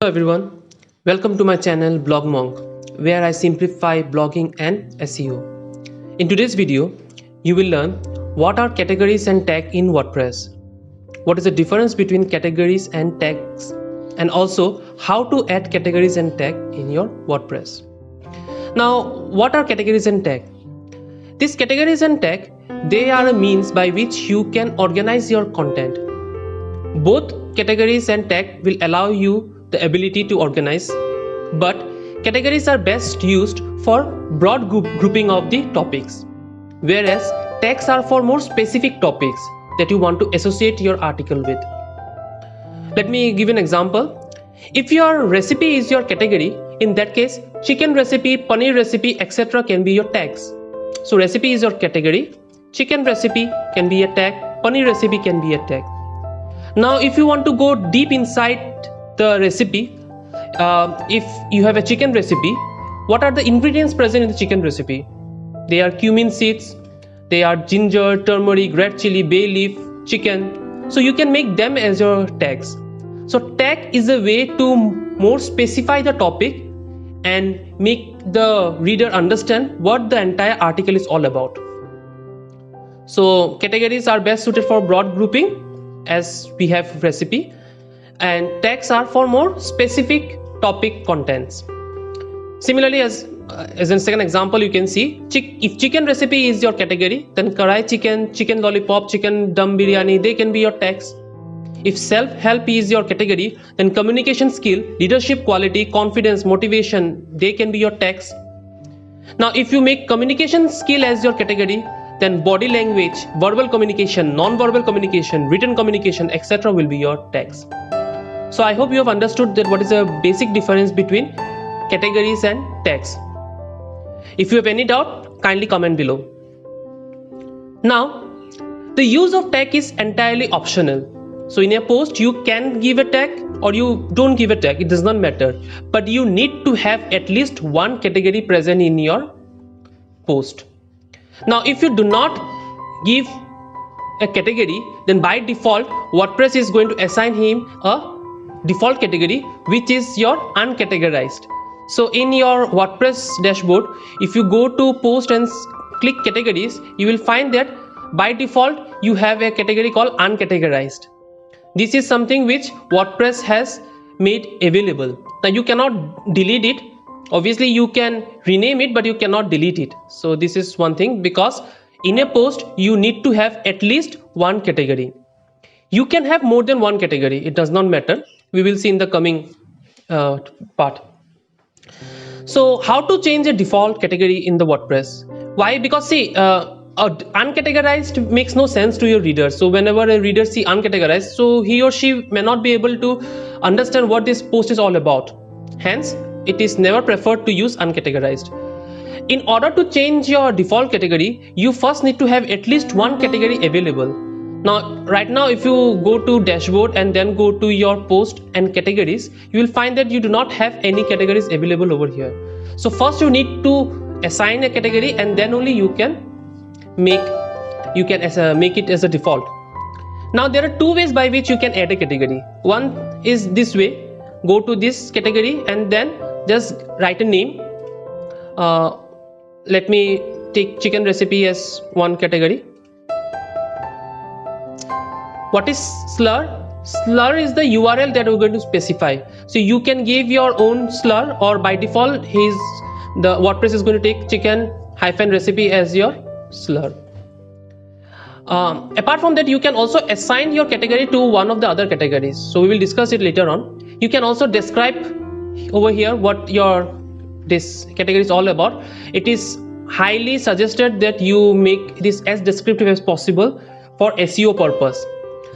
Hello everyone, welcome to my channel Blog Monk, where I simplify blogging and SEO. In today's video, you will learn what are categories and tags in WordPress, what is the difference between categories and tags, and also how to add categories and tags in your WordPress. Now, what are categories and tags? These categories and tags, they are a means by which you can organize your content. Both categories and tags will allow you the ability to organize, but categories are best used for broad grouping of the topics, whereas tags are for more specific topics that you want to associate your article with. Let me give an example. If your recipe is your category, in that case chicken recipe, paneer recipe, etc. can be your tags. So recipe is your category, chicken recipe can be a tag, paneer recipe can be a tag. Now if you want to go deep inside the recipe, if you have a chicken recipe, what are the ingredients present in the chicken recipe? They are cumin seeds, they are ginger, turmeric, red chili, bay leaf, chicken. So you can make them as your tags. So tag is a way to more specify the topic and make the reader understand what the entire article is all about. So categories are best suited for broad grouping, as we have recipe, and tags are for more specific topic contents. Similarly, as in second example, you can see if chicken recipe is your category, then karai chicken, chicken lollipop, chicken dum biryani, they can be your tags. If self-help is your category, then communication skill, leadership quality, confidence, motivation, they can be your tags. Now if you make communication skill as your category, then body language, verbal communication, non-verbal communication, written communication, etc. will be your tags. So I hope you have understood that what is the basic difference between categories and tags. If you have any doubt, kindly comment below. Now, the use of tag is entirely optional. So in a post, you can give a tag or you don't give a tag, it does not matter. But you need to have at least one category present in your post. Now if you do not give a category, then by default WordPress is going to assign him a default category, which is your uncategorized. So in your WordPress dashboard, if you go to post and click categories, you will find that by default you have a category called uncategorized. This is something which WordPress has made available. Now you cannot delete it. Obviously you can rename it, but you cannot delete it. So this is one thing, because in a post you need to have at least one category. You can have more than one category, it does not matter. We will see in the coming part. So how to change a default category in the WordPress? Why? Because see, uncategorized makes no sense to your reader. So whenever a reader see uncategorized, so he or she may not be able to understand what this post is all about. Hence it is never preferred to use uncategorized. In order to change your default category, you first need to have at least one category available. Now right now if you go to dashboard and then go to your post and categories, you will find that you do not have any categories available over here. So first you need to assign a category, and then only you can make it as a default. Now there are two ways by which you can add a category. One is this way: go to this category and then just write a name. Let me take chicken recipe as one category. What is slur? Slur is the URL that we're going to specify. So you can give your own slur, or by default the WordPress is going to take chicken-recipe as your slur. Apart from that, you can also assign your category to one of the other categories. So we will discuss it later on. You can also describe over here what this category is all about. It is highly suggested that you make this as descriptive as possible for SEO purpose.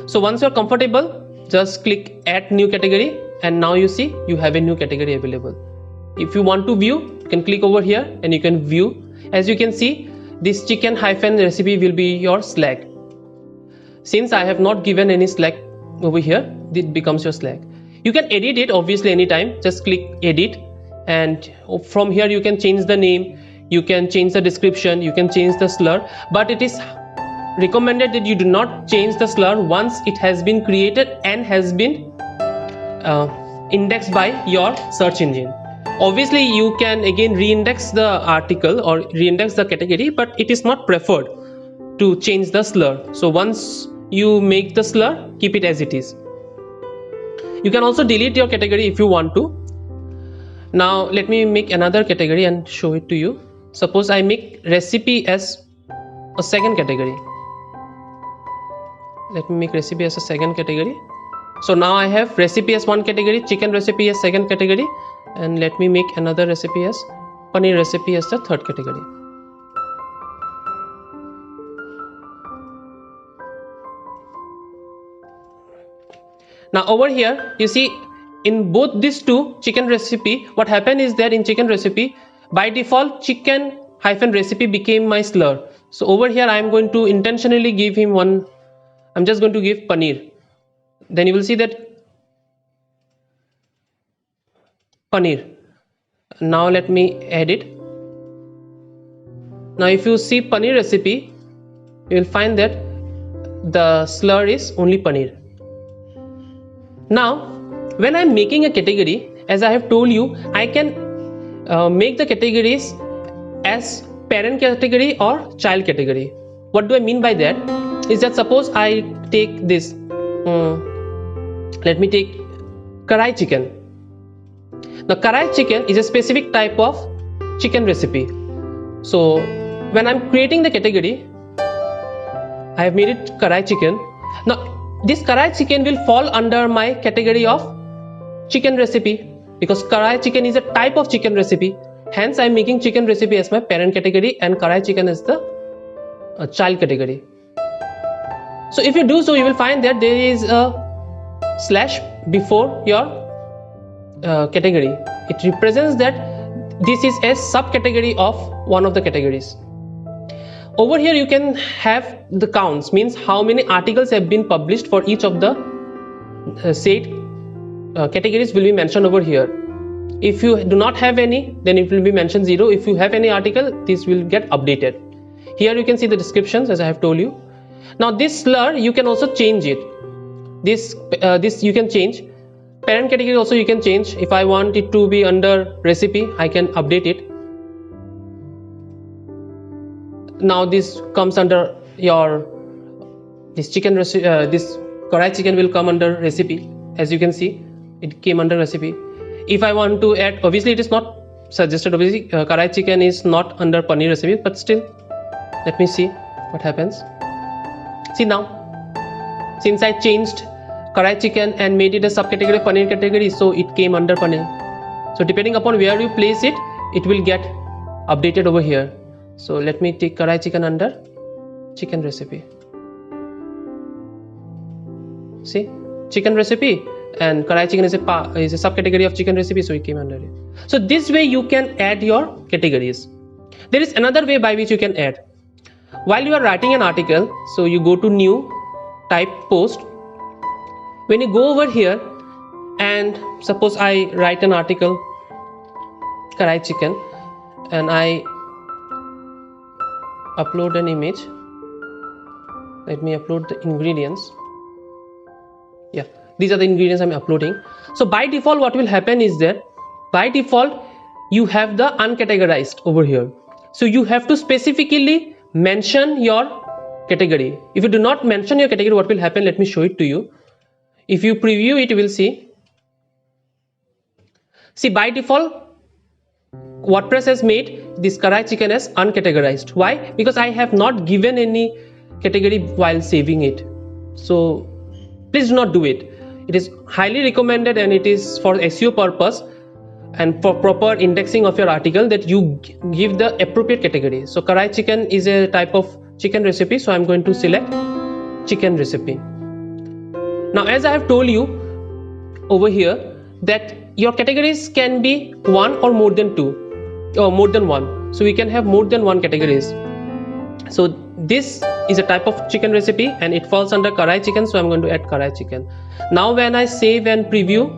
So once you're comfortable, just click add new category, and now you see you have a new category available. If you want to view, you can click over here and you can view. As you can see, this chicken-recipe will be your Slack. Since I have not given any Slack over here, it becomes your Slack. You can edit it obviously anytime. Just click edit, and from here you can change the name, you can change the description, you can change the slur, but it is recommended that you do not change the slur once it has been created and has been indexed by your search engine. Obviously you can again reindex the article or reindex the category, but it is not preferred to change the slur. So once you make the slur, keep it as it is. You can also delete your category if you want to. Now let me make another category and show it to you. Suppose I make recipe as a second category. Let me make recipe as a second category. So now I have recipe as one category, chicken recipe as second category, and let me make another recipe as paneer recipe as the third category. Now over here you see in both these two chicken recipe, what happened is that in chicken recipe by default chicken hyphen recipe became my slur. So over here I am going to intentionally give him one, I'm just going to give paneer. Then you will see that paneer. Now let me add it. Now if you see paneer recipe, you will find that the slur is only paneer. Now when I am making a category, as I have told you, I can make the categories as parent category or child category. What do I mean by that? Is that suppose I take this, let me take karai chicken. Now karai chicken is a specific type of chicken recipe. So when I'm creating the category, I have made it karai chicken. Now this karai chicken will fall under my category of chicken recipe, because karai chicken is a type of chicken recipe. Hence I am making chicken recipe as my parent category and karai chicken as the child category. So if you do so, you will find that there is a slash before your category. It represents that this is a subcategory of one of the categories. Over here you can have the counts, means how many articles have been published for each of the said categories will be mentioned over here. If you do not have any, then it will be mentioned 0. If you have any article, this will get updated. Here you can see the descriptions as I have told you. Now this slur you can also change it. This you can change. Parent category also you can change. If I want it to be under recipe, I can update it. Now this comes under your this chicken recipe. This karai chicken will come under recipe. As you can see, it came under recipe. If I want to add, obviously it is not suggested. Obviously karai chicken is not under paneer recipe, but still, let me see what happens. See now, since I changed karai chicken and made it a subcategory paneer category, so it came under paneer. So depending upon where you place it, it will get updated over here. So let me take karai chicken under chicken recipe. See, chicken recipe and karai chicken is a subcategory of chicken recipe, so it came under it. So this way you can add your categories. There is another way by which you can add. While you are writing an article, so you go to new, type post. When you go over here and suppose I write an article karai chicken and I upload an image. Let me upload the ingredients. Yeah, these are the ingredients I'm uploading. So by default what will happen is that by default you have the uncategorized over here. So you have to specifically mention your category. If you do not mention your category, what will happen? Let me show it to you. If you preview it, you will see by default WordPress has made this karai chicken as uncategorized. Why? Because I have not given any category while saving it. So please do not do it. It is highly recommended and it is for SEO purpose and for proper indexing of your article that you give the appropriate category. So karai chicken is a type of chicken recipe, so I'm going to select chicken recipe. Now as I have told you over here that your categories can be one or more than two or more than one. So we can have more than one categories. So this is a type of chicken recipe and it falls under karai chicken, so I'm going to add karai chicken. Now when I save and preview,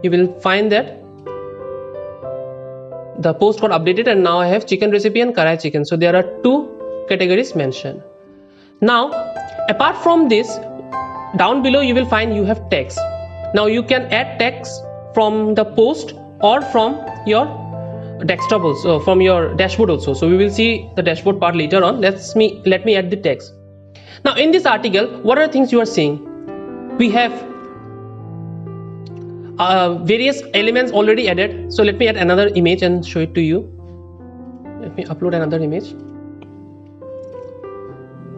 you will find that the post got updated and now I have chicken recipe and karai chicken. So there are two categories mentioned. Now apart from this, down below you will find you have text. Now you can add text from the post or from your desktop also, from your dashboard also. So we will see the dashboard part later on. Let me add the text. Now in this article, what are the things you are seeing? We have various elements already added. So let me add another image and show it to you. Let me upload another image.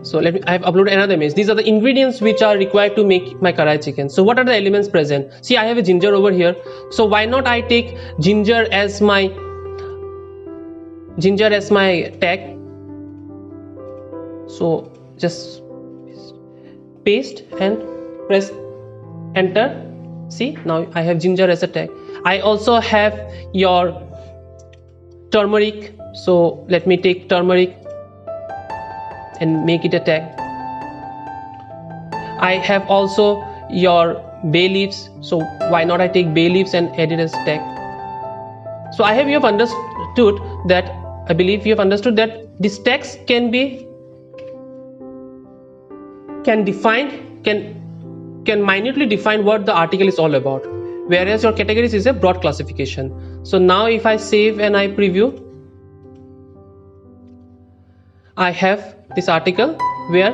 So I have uploaded another image. These are the ingredients which are required to make my karai chicken. So what are the elements present? See, I have a ginger over here. So why not I take ginger as my tag? So just paste and press enter. See, now I have ginger as a tag. I also have your turmeric. So let me take turmeric and make it a tag. I have also your bay leaves, so why not I take bay leaves and add it as tag. So I have understood that, I believe you have understood that this text can minutely define what the article is all about, whereas your categories is a broad classification. So now if I save and I preview, I have this article where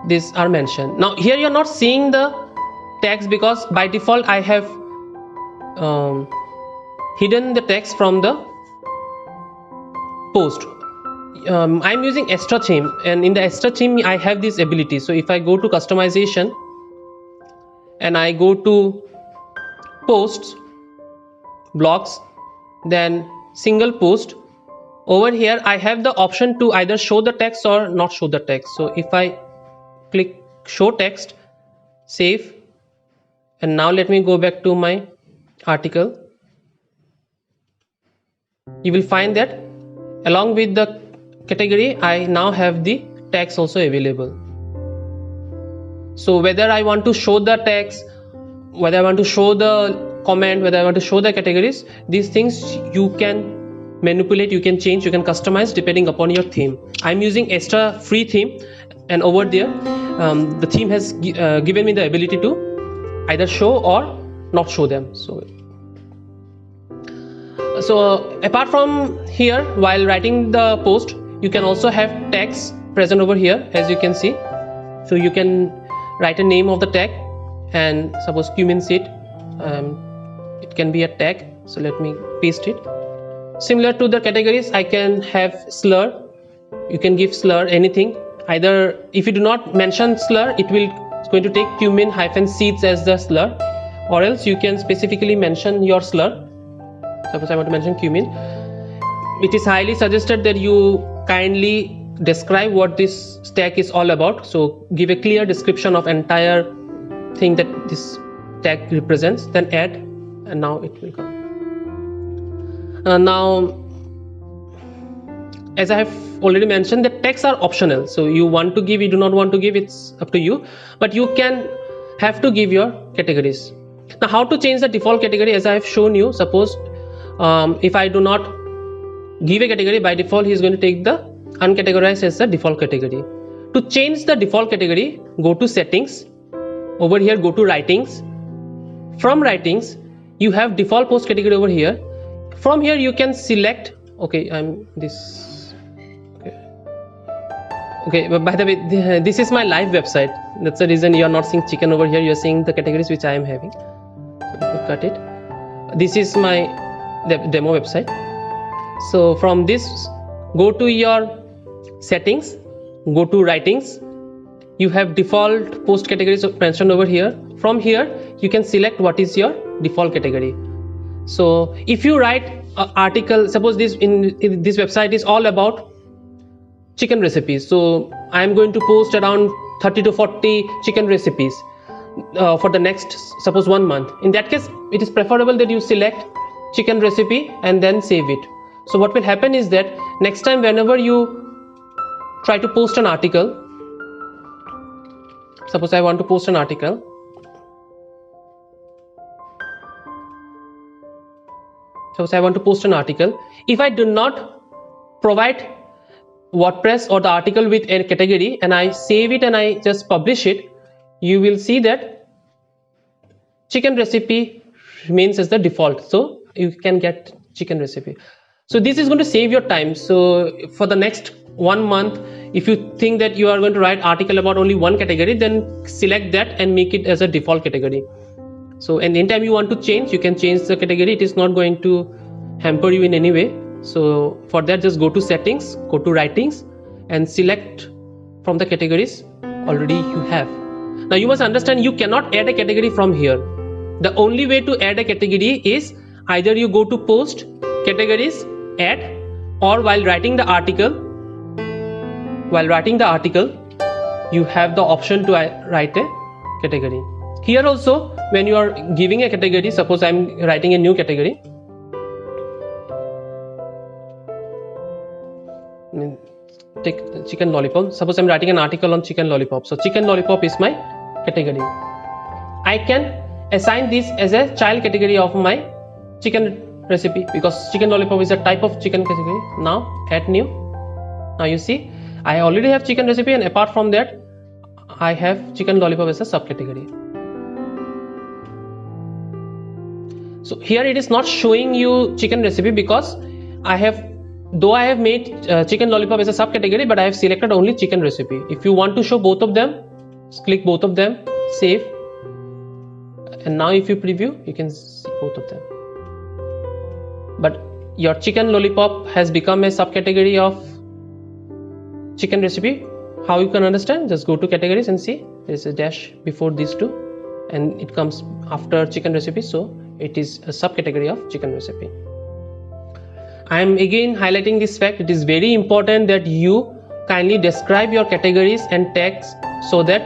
these are mentioned. Now here you're not seeing the text because by default I have hidden the text from the post. I'm using extra theme, and in the extra theme I have this ability. So if I go to customization and I go to posts, blocks, then single post, over here I have the option to either show the text or not show the text. So if I click show text, save, and now let me go back to my article, you will find that along with the category I now have the text also available. So whether I want to show the text, whether I want to show the comment, whether I want to show the categories, these things you can manipulate, you can change, you can customize depending upon your theme. I'm using extra free theme, and over there the theme has given me the ability to either show or not show them. So apart from here, while writing the post, you can also have tags present over here, as you can see. So you can write a name of the tag, and suppose cumin seed, it can be a tag. So let me paste it. Similar to the categories, I can have slur. You can give slur anything. Either if you do not mention slur, it's going to take cumin -seeds as the slur, or else you can specifically mention your slur. Suppose I want to mention cumin. It is highly suggested that you kindly describe what this tag is all about. So give a clear description of entire thing that this tag represents, then add, and now it will come. Now, as I have already mentioned, the tags are optional. So you want to give, you do not want to give, it's up to you, but you can have to give your categories. Now how to change the default category, as I have shown you. Suppose if I do not give a category, by default he is going to take the uncategorized as the default category. To change the default category, go to settings. Over here go to writings. From writings you have default post category over here. From here you can select, but by the way, this is my live website. That's the reason you are not seeing chicken over here. You are seeing the categories which I am having. So let me cut it. This is my demo website. So from this, go to your settings, go to writings. You have default post categories mentioned over here. From here you can select what is your default category. So if you write an article, suppose this website is all about chicken recipes, so I am going to post around 30 to 40 chicken recipes for the next, suppose 1 month. In that case, it is preferable that you select chicken recipe and then save it. So what will happen is that next time whenever you try to post an article, suppose I want to post an article, if I do not provide WordPress or the article with a category and I save it and I just publish it, you will see that chicken recipe remains as the default, so you can get chicken recipe. So this is going to save your time. So for the next 1 month, if you think that you are going to write article about only one category, then select that and make it as a default category. So and anytime you want to change, you can change the category. It is not going to hamper you in any way. So for that, just go to settings, go to writings, and select from the categories already you have. Now you must understand, you cannot add a category from here. The only way to add a category is either you go to post, categories, add, or while writing the article, you have the option to write a category. Here also, when you are giving a category, suppose I am writing a new category, take chicken lollipop. Suppose I'm writing an article on chicken lollipop. So chicken lollipop is my category. I can assign this as a child category of my chicken recipe, because chicken lollipop is a type of chicken category. Now add new. Now you see, I already have chicken recipe, and apart from that, I have chicken lollipop as a subcategory. So here it is not showing you chicken recipe because I have made chicken lollipop as a subcategory, but I have selected only chicken recipe. If you want to show both of them, click both of them, save, and now if you preview, you can see both of them. But your chicken lollipop has become a subcategory of chicken recipe. How you can understand? Just go to categories and see there is a dash before these two, and it comes after chicken recipe, so it is a subcategory of chicken recipe. I am again highlighting this fact. It is very important that you kindly describe your categories and tags so that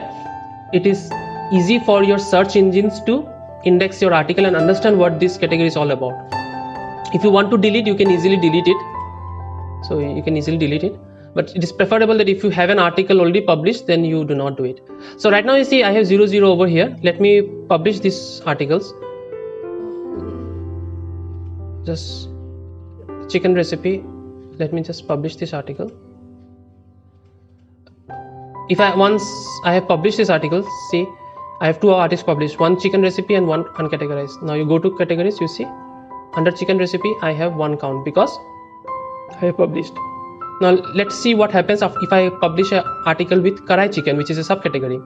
it is easy for your search engines to index your article and understand what this category is all about. If you want to delete, you can easily delete it. So you can easily delete it. But it is preferable that if you have an article already published, then you do not do it. So right now you see I have 00 over here. Let me publish these articles. Just chicken recipe. Let me just publish this article. Once I have published this article, see I have two articles published, one chicken recipe and one uncategorized. Now you go to categories, you see under chicken recipe I have one count because I have published. Now let's see what happens if I publish an article with karai chicken, which is a subcategory.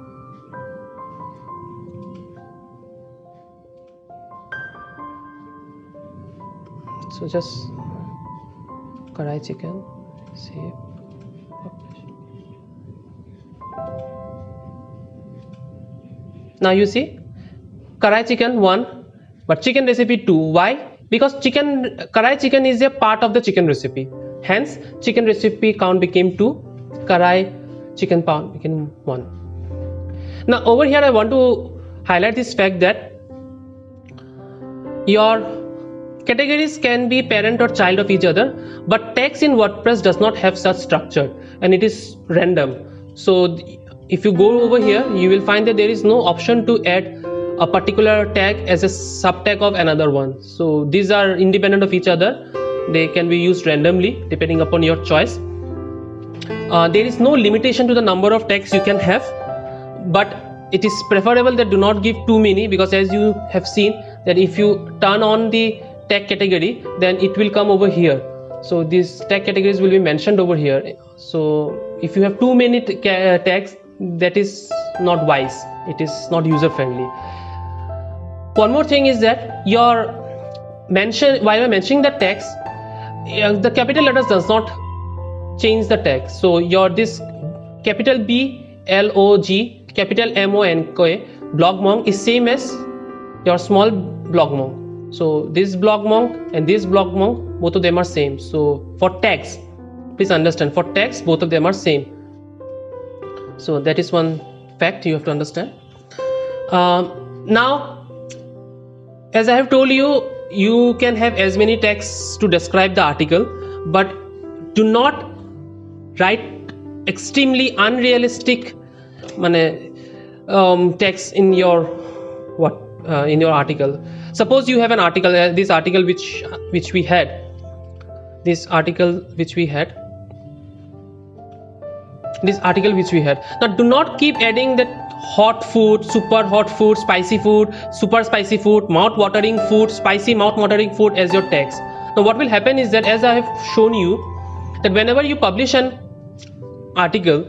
So just karai chicken, save, publish. Now you see karai chicken 1, but chicken recipe 2. Why? Because karai chicken is a part of the chicken recipe. Hence chicken recipe count became 2, karai chicken count became 1. Now over here I want to highlight this fact that your categories can be parent or child of each other, but tags in WordPress does not have such structure and it is random. So if you go over here, you will find that there is no option to add a particular tag as a sub tag of another one. So these are independent of each other. They can be used randomly depending upon your choice. There is no limitation to the number of tags you can have, but it is preferable that do not give too many, because as you have seen that if you turn on the tag category, then it will come over here. So these tag categories will be mentioned over here. So if you have too many tags, that is not wise. It is not user friendly. One more thing is that while you're mentioning the text, the capital letters does not change the text. So this capital B LOG, capital MONK, Blog Monk is same as your small Blog Monk. So this Blog Monk and this Blog Monk, both of them are same. So for tags, please understand, for tags both of them are same. So that is one fact you have to understand. Now, as I have told you, you can have as many tags to describe the article, but do not write extremely unrealistic text in your article. Suppose you have an article, this article which we had. Now do not keep adding that hot food, super hot food, spicy food, super spicy food, mouth watering food, spicy mouth watering food as your tags. Now what will happen is that, as I have shown you, that whenever you publish an article,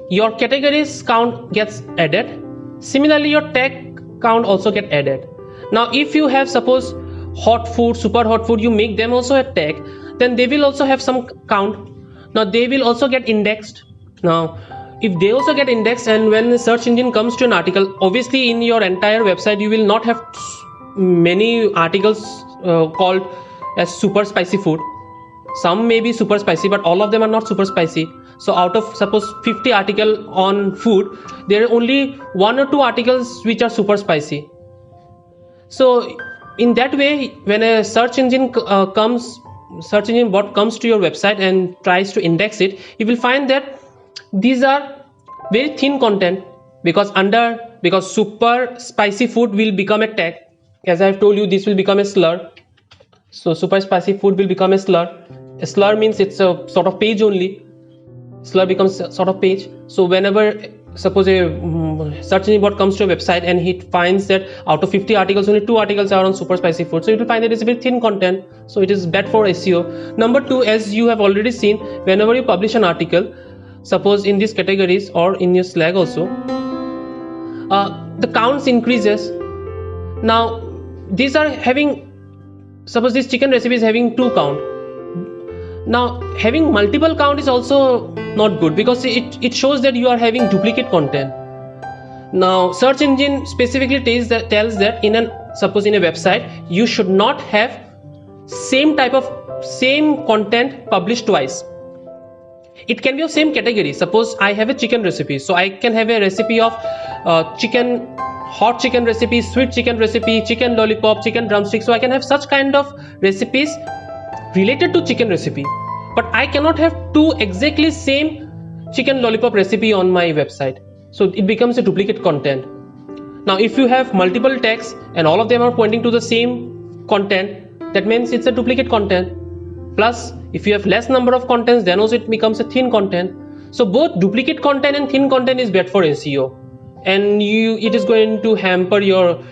your categories count gets added. Similarly, your tag count also get added. Now if you have, suppose, hot food, super hot food, you make them also a tag, then they will also have some count. Now they will also get indexed. Now if they also get indexed, and when the search engine comes to an article, obviously in your entire website you will not have many articles called as super spicy food. Some may be super spicy, but all of them are not super spicy. So out of, suppose, 50 article on food, there are only 1 or 2 articles which are super spicy. So in that way, when a search engine bot comes to your website and tries to index it, you will find that these are very thin content, because super spicy food will become a tag. As I have told you, this will become a slur. So super spicy food will become a slur. A slur means it's a sort of page only. Slur becomes a sort of page. So whenever, suppose, a search engine bot comes to a website and he finds that out of 50 articles, only 2 articles are on super spicy food, so it will find that it's a very thin content, so it is bad for SEO. Number 2, as you have already seen, whenever you publish an article, suppose in these categories or in your Slack also, the counts increases. Now these are having, suppose this chicken recipe is having 2 count. Now having multiple count is also not good, because it shows that you are having duplicate content. Now search engine specifically tells that suppose in a website you should not have same content published twice. It can be of same category. Suppose I have a chicken recipe, so I can have a recipe of hot chicken recipe, sweet chicken recipe, chicken lollipop, chicken drumstick. So I can have such kind of recipes related to chicken recipe, but I cannot have 2 exactly same chicken lollipop recipe on my website. So it becomes a duplicate content. Now if you have multiple tags and all of them are pointing to the same content, that means it's a duplicate content. Plus if you have less number of contents, then also it becomes a thin content. So both duplicate content and thin content is bad for SEO, and it is going to hamper your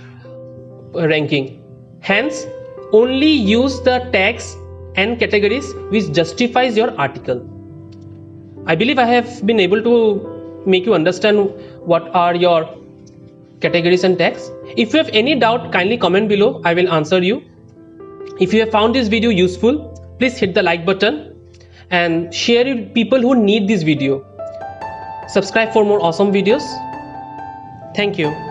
ranking. Hence, only use the tags and categories which justifies your article. I believe I have been able to make you understand what are your categories and tags. If you have any doubt, kindly comment below. I will answer you. If you have found this video useful, please hit the like button and share it with people who need this video. Subscribe for more awesome videos. Thank you.